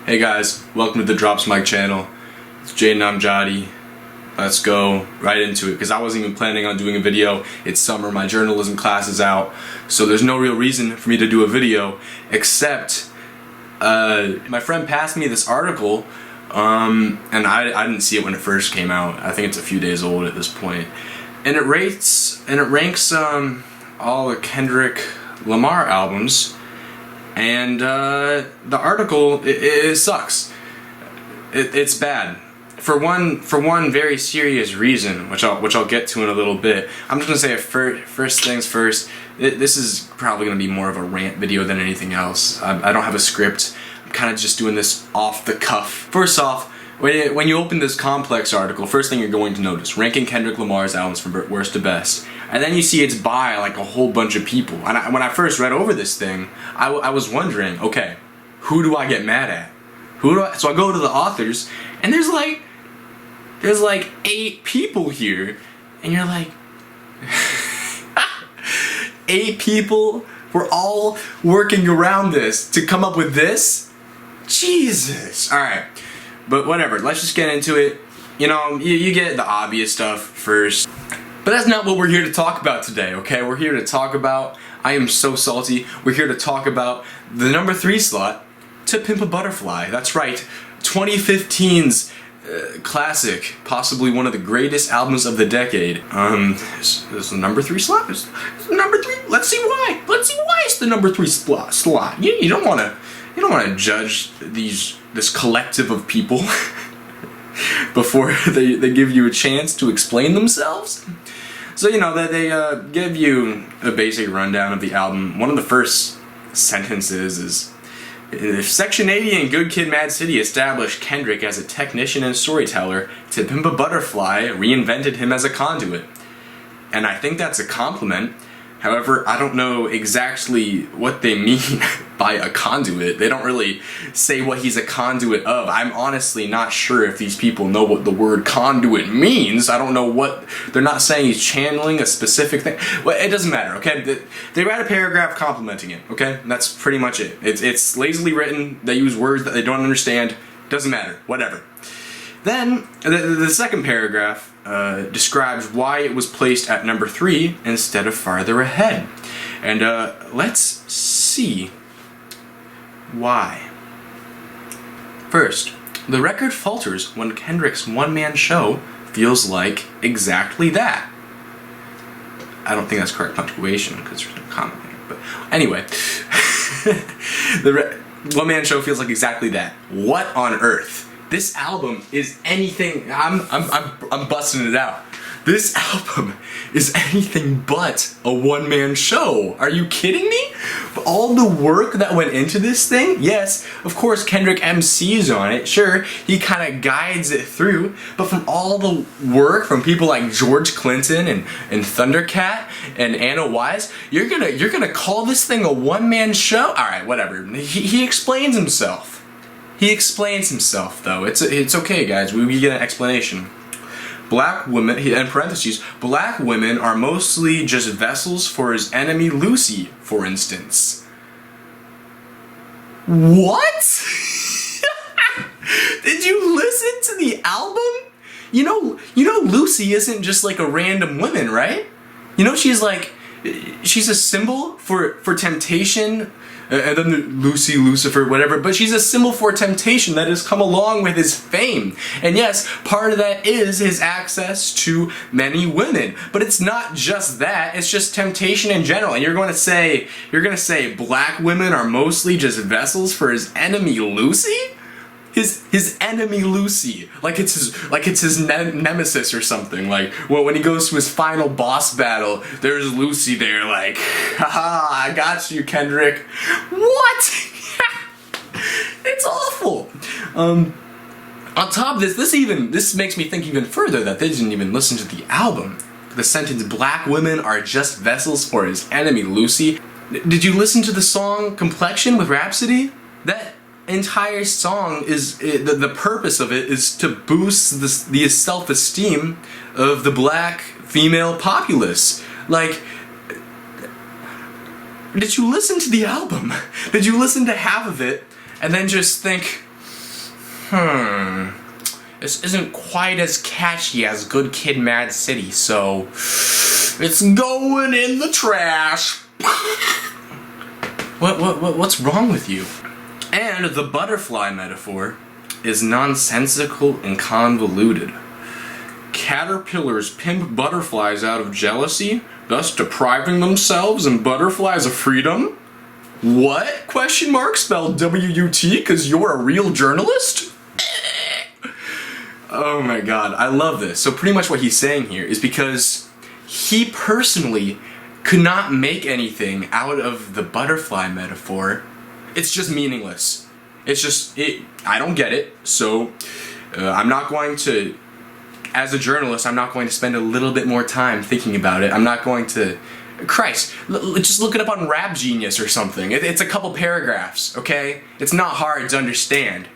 Hey guys, welcome to the Drops Mic channel. It's Jaden Amjadi. Let's go right into it because I wasn't even planning on doing a video. It's summer, my journalism class is out, so there's no real reason for me to do a video except my friend passed me this article and I didn't see it when it first came out. I think it's a few days old at this point. And it ranks all the Kendrick Lamar albums. And the article, it sucks. It's bad for one very serious reason, which I'll get to in a little bit. I'm just gonna say first things first. This is probably gonna be more of a rant video than anything else. I don't have a script. I'm kind of just doing this off the cuff. First off, when you open this complex article, first thing you're going to notice, ranking Kendrick Lamar's albums from worst to best. And then you see it's by like a whole bunch of people. And when I first read over this thing, I was wondering, okay, who do I get mad at? So I go to the authors, and there's like 8 people here, and you're like, 8 people? We're all working around this to come up with this? Jesus! Alright, but whatever, let's just get into it. You know, you get the obvious stuff first. But that's not what we're here to talk about today, okay? We're here to talk about, I am so salty, we're here to talk about the number 3 slot, To Pimp a Butterfly. That's right, 2015's classic, possibly one of the greatest albums of the decade. Is the number 3 slot? Is number 3? Let's see why. Let's see why it's the number 3 slot. You don't wanna judge this collective of people before they give you a chance to explain themselves. So, you know, they give you a basic rundown of the album. One of the first sentences is, if Section 80 and Good Kid, Mad City established Kendrick as a technician and storyteller, To Pimp a Butterfly reinvented him as a conduit. And I think that's a compliment. However, I don't know exactly what they mean by a conduit. They don't really say what he's a conduit of. I'm honestly not sure if these people know what the word conduit means. I don't know what... They're not saying he's channeling a specific thing. Well, it doesn't matter, okay? They write a paragraph complimenting it, okay? That's pretty much it. It's lazily written. They use words that they don't understand. Doesn't matter. Whatever. Then, the second paragraph describes why it was placed at number 3 instead of farther ahead. And let's see why. First, the record falters when Kendrick's one-man show feels like exactly that. I don't think that's correct punctuation because there's no comma there. But anyway, the one-man show feels like exactly that. What on earth? This album is anything. I'm busting it out. This album is anything but a one-man show. Are you kidding me? All the work that went into this thing, yes, of course Kendrick MCs on it, sure, he kind of guides it through, but from all the work from people like George Clinton and Thundercat and Anna Wise, you're gonna call this thing a one-man show? Alright, whatever. He explains himself. He explains himself, though. It's okay, guys. We get an explanation. Black women, in parentheses, black women are mostly just vessels for his enemy Lucy, for instance. What? Did you listen to the album? You know Lucy isn't just like a random woman, right? You know she's a symbol for temptation. And then Lucy, Lucifer, whatever, but she's a symbol for temptation that has come along with his fame. And yes, part of that is his access to many women. But it's not just that, it's just temptation in general. And you're gonna say black women are mostly just vessels for his enemy Lucy? His enemy Lucy, like it's his nemesis or something. Like when he goes to his final boss battle, there's Lucy there, like, haha, I got you, Kendrick. What? It's awful. On top of this makes me think even further that they didn't even listen to the album. The sentence, "Black women are just vessels for his enemy Lucy." Did you listen to the song Complexion with Rhapsody? That entire song is the purpose of it is to boost the self-esteem of the black female populace. Like, did you listen to the album? Did you listen to half of it and then just think, this isn't quite as catchy as Good Kid, Mad City, so it's going in the trash. What's wrong with you? And the butterfly metaphor is nonsensical and convoluted. Caterpillars pimp butterflies out of jealousy, thus depriving themselves and butterflies of freedom? What? Question mark spelled W-U-T because you're a real journalist? Oh my god, I love this. So pretty much what he's saying here is because he personally could not make anything out of the butterfly metaphor, it's just meaningless. I don't get it, so I'm not going to, as a journalist, I'm not going to spend a little bit more time thinking about it. I'm not going to, Christ, just look it up on Rap Genius or something. It's a couple paragraphs, okay? It's not hard to understand.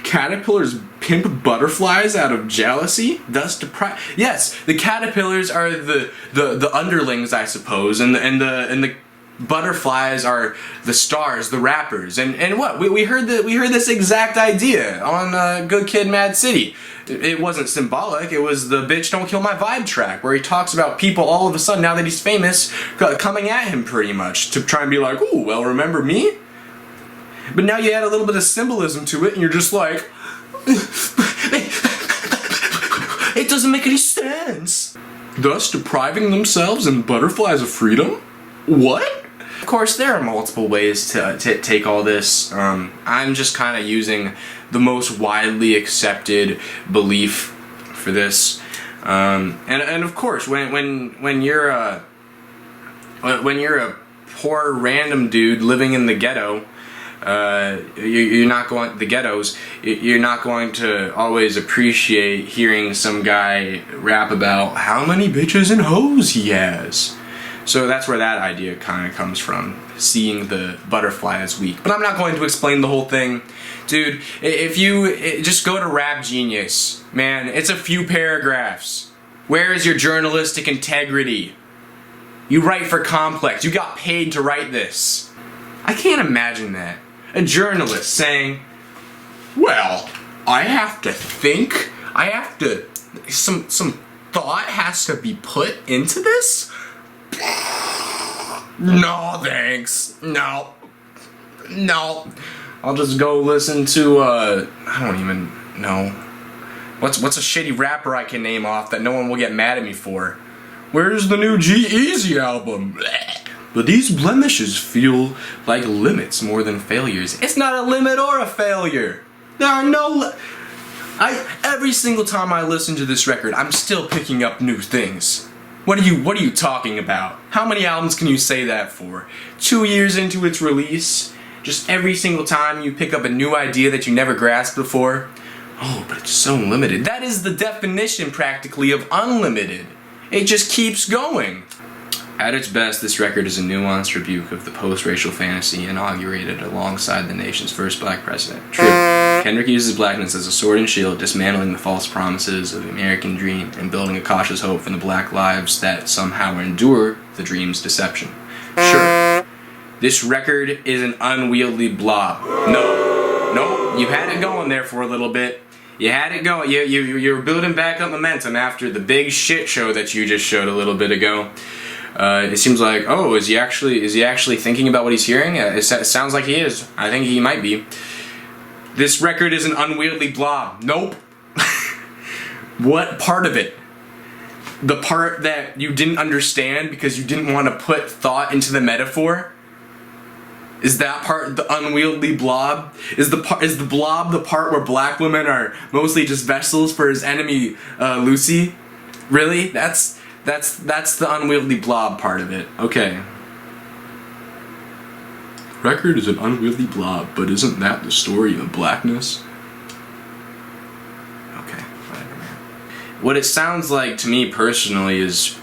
Caterpillars pimp butterflies out of jealousy, thus deprive. Yes, the caterpillars are the underlings, I suppose, and the butterflies are the stars, the rappers, and what we heard this exact idea on Good Kid, Mad City. It wasn't symbolic. It was the "Bitch Don't Kill My Vibe" track, where he talks about people all of a sudden, now that he's famous, coming at him pretty much to try and be like, "Ooh, well, remember me?" But now you add a little bit of symbolism to it, and you're just like, it doesn't make any sense. Thus depriving themselves and butterflies of freedom? What? Of course, there are multiple ways to take all this. I'm just kind of using the most widely accepted belief for this. And of course, when you're a poor random dude living in the ghetto, you're not going the ghettos. You're not going to always appreciate hearing some guy rap about how many bitches and hoes he has. So that's where that idea kind of comes from, seeing the butterfly as weak. But I'm not going to explain the whole thing. Dude, if you just go to Rap Genius, man, it's a few paragraphs. Where is your journalistic integrity? You write for Complex. You got paid to write this. I can't imagine that. A journalist saying, well, I have to think, some thought has to be put into this? No, thanks. No. I'll just go listen to, I don't even know. What's a shitty rapper I can name off that no one will get mad at me for? Where's the new G-Eazy album? Blech. But these blemishes feel like limits more than failures. It's not a limit or a failure. There are no every single time I listen to this record, I'm still picking up new things. What are you talking about? How many albums can you say that for? 2 years into its release, just every single time you pick up a new idea that you never grasped before. Oh, but it's so limited. That is the definition practically of unlimited. It just keeps going. At its best, this record is a nuanced rebuke of the post-racial fantasy inaugurated alongside the nation's first black president. True, Kendrick uses blackness as a sword and shield, dismantling the false promises of the American dream and building a cautious hope for the black lives that somehow endure the dream's deception. Sure, this record is an unwieldy blob. No, you had it going there for a little bit. You had it going. You were building back up momentum after the big shit show that you just showed a little bit ago. It seems like, oh, is he actually thinking about what he's hearing? It sounds like he is. I think he might be. This record is an unwieldy blob. Nope. What part of it? The part that you didn't understand because you didn't want to put thought into the metaphor? Is that part the unwieldy blob? Is the blob the part where black women are mostly just vessels for his enemy, Lucy? Really? That's the unwieldy blob part of it. Okay. Record is an unwieldy blob, but isn't that the story of blackness? Okay, whatever, man. What it sounds like to me personally is,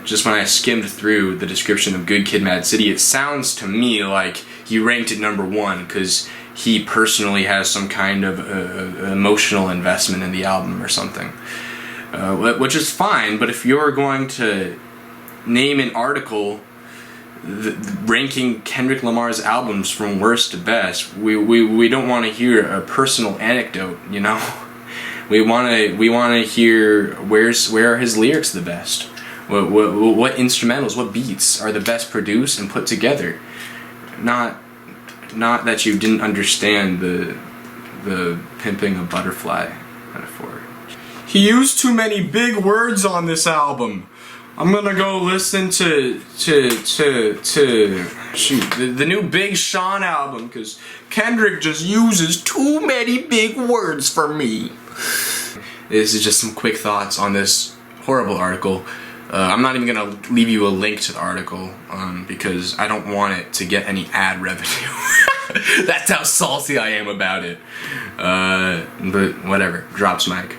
just when I skimmed through the description of Good Kid, Mad City, it sounds to me like he ranked it number one because he personally has some kind of emotional investment in the album or something. Which is fine, but if you're going to name an article ranking Kendrick Lamar's albums from worst to best. We don't want to hear a personal anecdote, you know. We want to hear where are his lyrics the best. What instrumentals, what beats are the best produced and put together. Not that you didn't understand the pimping a butterfly metaphor. He used too many big words on this album. I'm gonna go listen to the new Big Sean album, because Kendrick just uses too many big words for me. This is just some quick thoughts on this horrible article. I'm not even gonna leave you a link to the article because I don't want it to get any ad revenue. That's how salty I am about it. But whatever, drops mic.